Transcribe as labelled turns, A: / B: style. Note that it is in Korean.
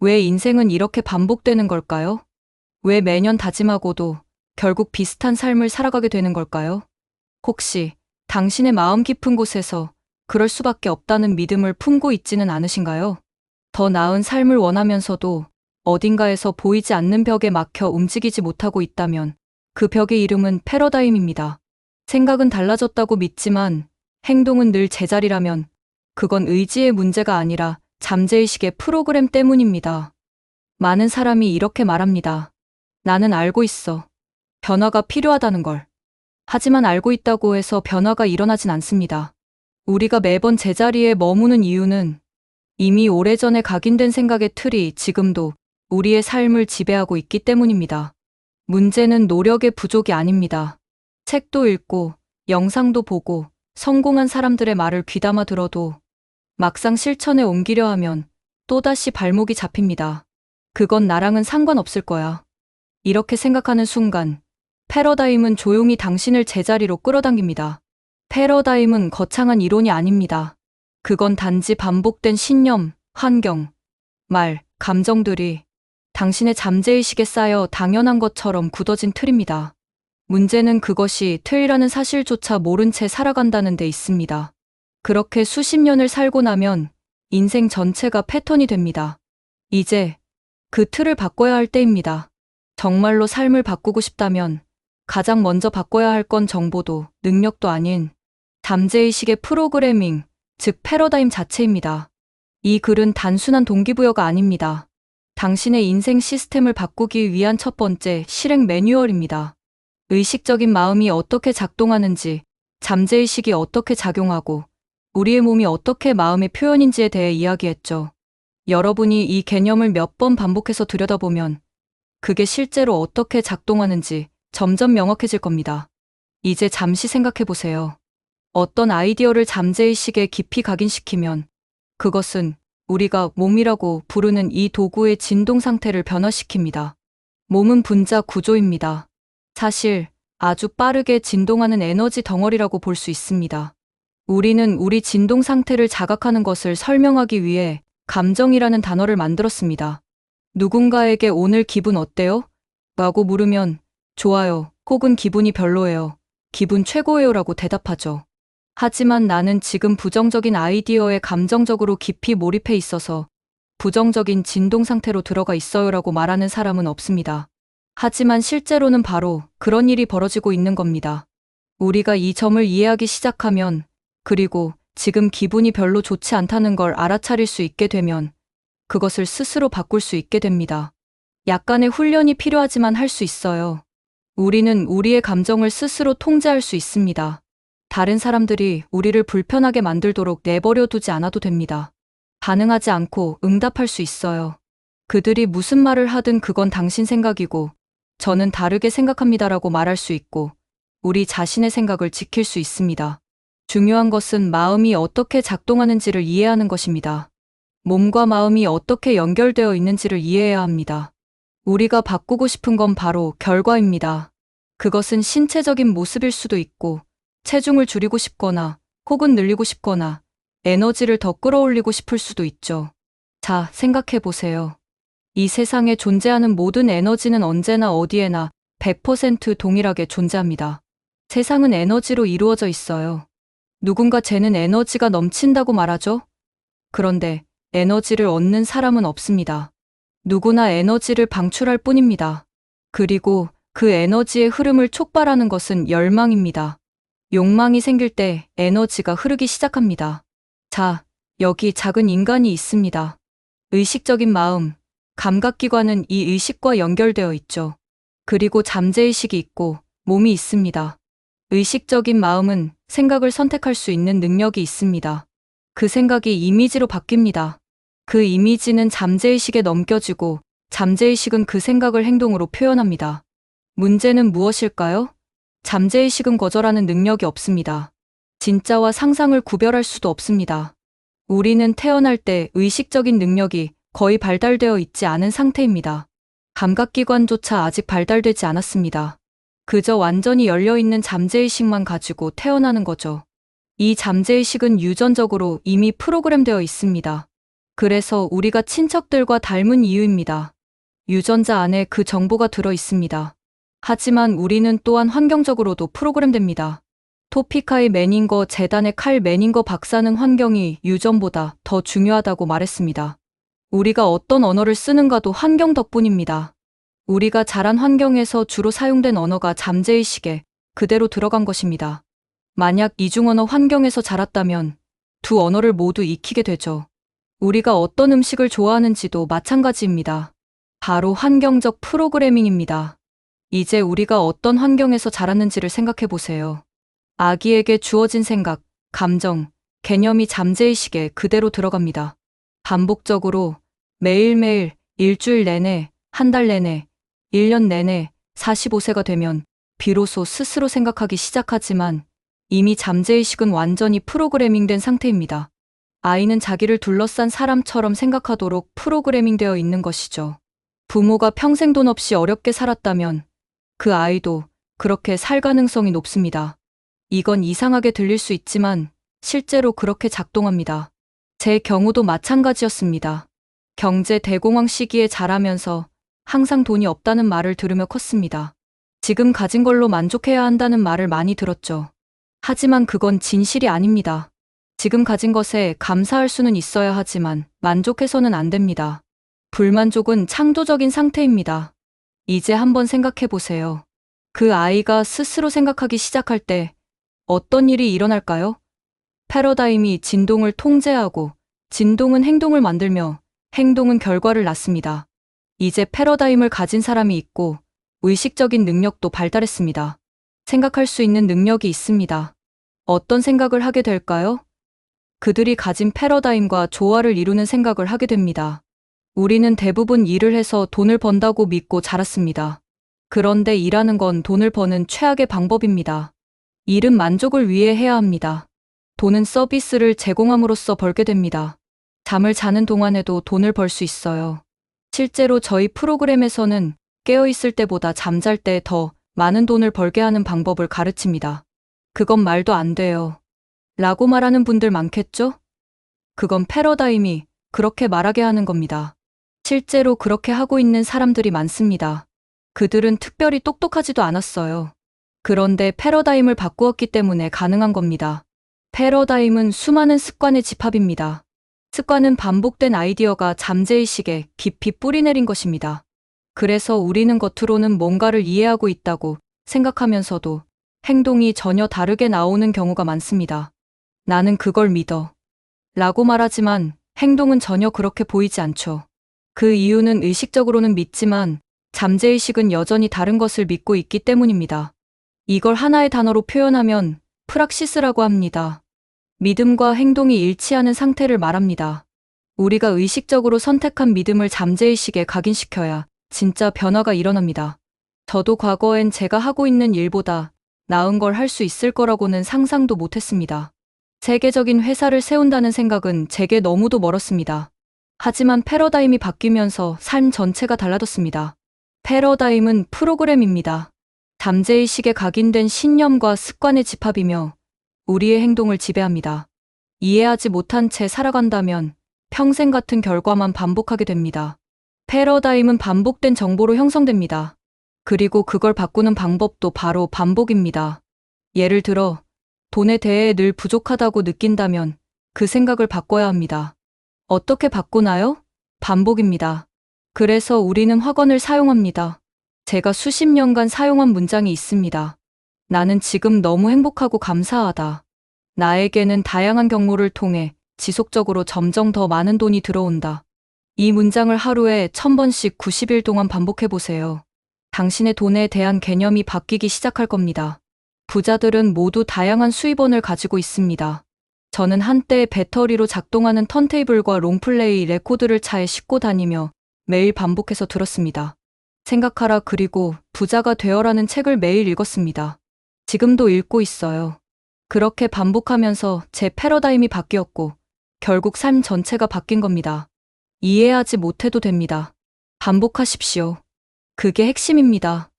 A: 왜 인생은 이렇게 반복되는 걸까요? 왜 매년 다짐하고도 결국 비슷한 삶을 살아가게 되는 걸까요? 혹시 당신의 마음 깊은 곳에서 그럴 수밖에 없다는 믿음을 품고 있지는 않으신가요? 더 나은 삶을 원하면서도 어딘가에서 보이지 않는 벽에 막혀 움직이지 못하고 있다면 그 벽의 이름은 패러다임입니다. 생각은 달라졌다고 믿지만 행동은 늘 제자리라면 그건 의지의 문제가 아니라 잠재의식의 프로그램 때문입니다. 많은 사람이 이렇게 말합니다. 나는 알고 있어. 변화가 필요하다는 걸. 하지만 알고 있다고 해서 변화가 일어나진 않습니다. 우리가 매번 제자리에 머무는 이유는 이미 오래전에 각인된 생각의 틀이 지금도 우리의 삶을 지배하고 있기 때문입니다. 문제는 노력의 부족이 아닙니다. 책도 읽고 영상도 보고 성공한 사람들의 말을 귀담아 들어도 막상 실천에 옮기려 하면 또다시 발목이 잡힙니다. 그건 나랑은 상관없을 거야. 이렇게 생각하는 순간 패러다임은 조용히 당신을 제자리로 끌어당깁니다. 패러다임은 거창한 이론이 아닙니다. 그건 단지 반복된 신념, 환경, 말, 감정들이 당신의 잠재의식에 쌓여 당연한 것처럼 굳어진 틀입니다. 문제는 그것이 틀이라는 사실조차 모른 채 살아간다는 데 있습니다. 그렇게 수십 년을 살고 나면 인생 전체가 패턴이 됩니다. 이제 그 틀을 바꿔야 할 때입니다. 정말로 삶을 바꾸고 싶다면 가장 먼저 바꿔야 할 건 정보도 능력도 아닌 잠재의식의 프로그래밍, 즉 패러다임 자체입니다. 이 글은 단순한 동기부여가 아닙니다. 당신의 인생 시스템을 바꾸기 위한 첫 번째 실행 매뉴얼입니다. 의식적인 마음이 어떻게 작동하는지, 잠재의식이 어떻게 작용하고, 우리의 몸이 어떻게 마음의 표현인지에 대해 이야기했죠. 여러분이 이 개념을 몇 번 반복해서 들여다보면 그게 실제로 어떻게 작동하는지 점점 명확해질 겁니다. 이제 잠시 생각해 보세요. 어떤 아이디어를 잠재의식에 깊이 각인시키면 그것은 우리가 몸이라고 부르는 이 도구의 진동 상태를 변화시킵니다. 몸은 분자 구조입니다. 사실 아주 빠르게 진동하는 에너지 덩어리라고 볼 수 있습니다. 우리는 우리 진동 상태를 자각하는 것을 설명하기 위해 감정이라는 단어를 만들었습니다. 누군가에게 오늘 기분 어때요? 라고 물으면 좋아요, 혹은 기분이 별로예요, 기분 최고예요 라고 대답하죠. 하지만 나는 지금 부정적인 아이디어에 감정적으로 깊이 몰입해 있어서 부정적인 진동 상태로 들어가 있어요 라고 말하는 사람은 없습니다. 하지만 실제로는 바로 그런 일이 벌어지고 있는 겁니다. 우리가 이 점을 이해하기 시작하면, 그리고 지금 기분이 별로 좋지 않다는 걸 알아차릴 수 있게 되면 그것을 스스로 바꿀 수 있게 됩니다. 약간의 훈련이 필요하지만 할 수 있어요. 우리는 우리의 감정을 스스로 통제할 수 있습니다. 다른 사람들이 우리를 불편하게 만들도록 내버려 두지 않아도 됩니다. 반응하지 않고 응답할 수 있어요. 그들이 무슨 말을 하든 그건 당신 생각이고 저는 다르게 생각합니다라고 말할 수 있고 우리 자신의 생각을 지킬 수 있습니다. 중요한 것은 마음이 어떻게 작동하는지를 이해하는 것입니다. 몸과 마음이 어떻게 연결되어 있는지를 이해해야 합니다. 우리가 바꾸고 싶은 건 바로 결과입니다. 그것은 신체적인 모습일 수도 있고 체중을 줄이고 싶거나 혹은 늘리고 싶거나 에너지를 더 끌어올리고 싶을 수도 있죠. 자, 생각해 보세요. 이 세상에 존재하는 모든 에너지는 언제나 어디에나 100% 동일하게 존재합니다. 세상은 에너지로 이루어져 있어요. 누군가 쟤는 에너지가 넘친다고 말하죠? 그런데 에너지를 얻는 사람은 없습니다. 누구나 에너지를 방출할 뿐입니다. 그리고 그 에너지의 흐름을 촉발하는 것은 열망입니다. 욕망이 생길 때 에너지가 흐르기 시작합니다. 자, 여기 작은 인간이 있습니다. 의식적인 마음, 감각기관은 이 의식과 연결되어 있죠. 그리고 잠재의식이 있고 몸이 있습니다. 의식적인 마음은 생각을 선택할 수 있는 능력이 있습니다. 그 생각이 이미지로 바뀝니다. 그 이미지는 잠재의식에 넘겨지고 잠재의식은 그 생각을 행동으로 표현합니다. 문제는 무엇일까요? 잠재의식은 거절하는 능력이 없습니다. 진짜와 상상을 구별할 수도 없습니다. 우리는 태어날 때 의식적인 능력이 거의 발달되어 있지 않은 상태입니다. 감각기관조차 아직 발달되지 않았습니다. 그저 완전히 열려있는 잠재의식만 가지고 태어나는 거죠. 이 잠재의식은 유전적으로 이미 프로그램되어 있습니다. 그래서 우리가 친척들과 닮은 이유입니다. 유전자 안에 그 정보가 들어 있습니다. 하지만 우리는 또한 환경적으로도 프로그램됩니다. 토피카의 매닝거 재단의 칼 매닝거 박사는 환경이 유전보다 더 중요하다고 말했습니다. 우리가 어떤 언어를 쓰는가도 환경 덕분입니다. 우리가 자란 환경에서 주로 사용된 언어가 잠재의식에 그대로 들어간 것입니다. 만약 이중언어 환경에서 자랐다면 두 언어를 모두 익히게 되죠. 우리가 어떤 음식을 좋아하는지도 마찬가지입니다. 바로 환경적 프로그래밍입니다. 이제 우리가 어떤 환경에서 자랐는지를 생각해 보세요. 아기에게 주어진 생각, 감정, 개념이 잠재의식에 그대로 들어갑니다. 반복적으로 매일매일 일주일 내내, 한 달 내내, 1년 내내 45세가 되면 비로소 스스로 생각하기 시작하지만 이미 잠재의식은 완전히 프로그래밍된 상태입니다. 아이는 자기를 둘러싼 사람처럼 생각하도록 프로그래밍되어 있는 것이죠. 부모가 평생 돈 없이 어렵게 살았다면 그 아이도 그렇게 살 가능성이 높습니다. 이건 이상하게 들릴 수 있지만 실제로 그렇게 작동합니다. 제 경우도 마찬가지였습니다. 경제 대공황 시기에 자라면서 항상 돈이 없다는 말을 들으며 컸습니다. 지금 가진 걸로 만족해야 한다는 말을 많이 들었죠. 하지만 그건 진실이 아닙니다. 지금 가진 것에 감사할 수는 있어야 하지만 만족해서는 안 됩니다. 불만족은 창조적인 상태입니다. 이제 한번 생각해 보세요. 그 아이가 스스로 생각하기 시작할 때 어떤 일이 일어날까요? 패러다임이 진동을 통제하고 진동은 행동을 만들며 행동은 결과를 낳습니다. 이제 패러다임을 가진 사람이 있고 의식적인 능력도 발달했습니다. 생각할 수 있는 능력이 있습니다. 어떤 생각을 하게 될까요? 그들이 가진 패러다임과 조화를 이루는 생각을 하게 됩니다. 우리는 대부분 일을 해서 돈을 번다고 믿고 자랐습니다. 그런데 일하는 건 돈을 버는 최악의 방법입니다. 일은 만족을 위해 해야 합니다. 돈은 서비스를 제공함으로써 벌게 됩니다. 잠을 자는 동안에도 돈을 벌 수 있어요. 실제로 저희 프로그램에서는 깨어있을 때보다 잠잘 때 더 많은 돈을 벌게 하는 방법을 가르칩니다. 그건 말도 안 돼요. 라고 말하는 분들 많겠죠? 그건 패러다임이 그렇게 말하게 하는 겁니다. 실제로 그렇게 하고 있는 사람들이 많습니다. 그들은 특별히 똑똑하지도 않았어요. 그런데 패러다임을 바꾸었기 때문에 가능한 겁니다. 패러다임은 수많은 습관의 집합입니다. 습관은 반복된 아이디어가 잠재의식에 깊이 뿌리내린 것입니다. 그래서 우리는 겉으로는 뭔가를 이해하고 있다고 생각하면서도 행동이 전혀 다르게 나오는 경우가 많습니다. 나는 그걸 믿어. 라고 말하지만 행동은 전혀 그렇게 보이지 않죠. 그 이유는 의식적으로는 믿지만 잠재의식은 여전히 다른 것을 믿고 있기 때문입니다. 이걸 하나의 단어로 표현하면 프락시스라고 합니다. 믿음과 행동이 일치하는 상태를 말합니다. 우리가 의식적으로 선택한 믿음을 잠재의식에 각인시켜야 진짜 변화가 일어납니다. 저도 과거엔 제가 하고 있는 일보다 나은 걸 할 수 있을 거라고는 상상도 못했습니다. 세계적인 회사를 세운다는 생각은 제게 너무도 멀었습니다. 하지만 패러다임이 바뀌면서 삶 전체가 달라졌습니다. 패러다임은 프로그램입니다. 잠재의식에 각인된 신념과 습관의 집합이며 우리의 행동을 지배합니다. 이해하지 못한 채 살아간다면 평생 같은 결과만 반복하게 됩니다. 패러다임은 반복된 정보로 형성됩니다. 그리고 그걸 바꾸는 방법도 바로 반복입니다. 예를 들어, 돈에 대해 늘 부족하다고 느낀다면 그 생각을 바꿔야 합니다. 어떻게 바꾸나요? 반복입니다. 그래서 우리는 확언을 사용합니다. 제가 수십 년간 사용한 문장이 있습니다. 나는 지금 너무 행복하고 감사하다. 나에게는 다양한 경로를 통해 지속적으로 점점 더 많은 돈이 들어온다. 이 문장을 하루에 1000번씩 90일 동안 반복해보세요. 당신의 돈에 대한 개념이 바뀌기 시작할 겁니다. 부자들은 모두 다양한 수입원을 가지고 있습니다. 저는 한때 배터리로 작동하는 턴테이블과 롱플레이 레코드를 차에 싣고 다니며 매일 반복해서 들었습니다. 생각하라 그리고 부자가 되어라는 책을 매일 읽었습니다. 지금도 읽고 있어요. 그렇게 반복하면서 제 패러다임이 바뀌었고 결국 삶 전체가 바뀐 겁니다. 이해하지 못해도 됩니다. 반복하십시오. 그게 핵심입니다.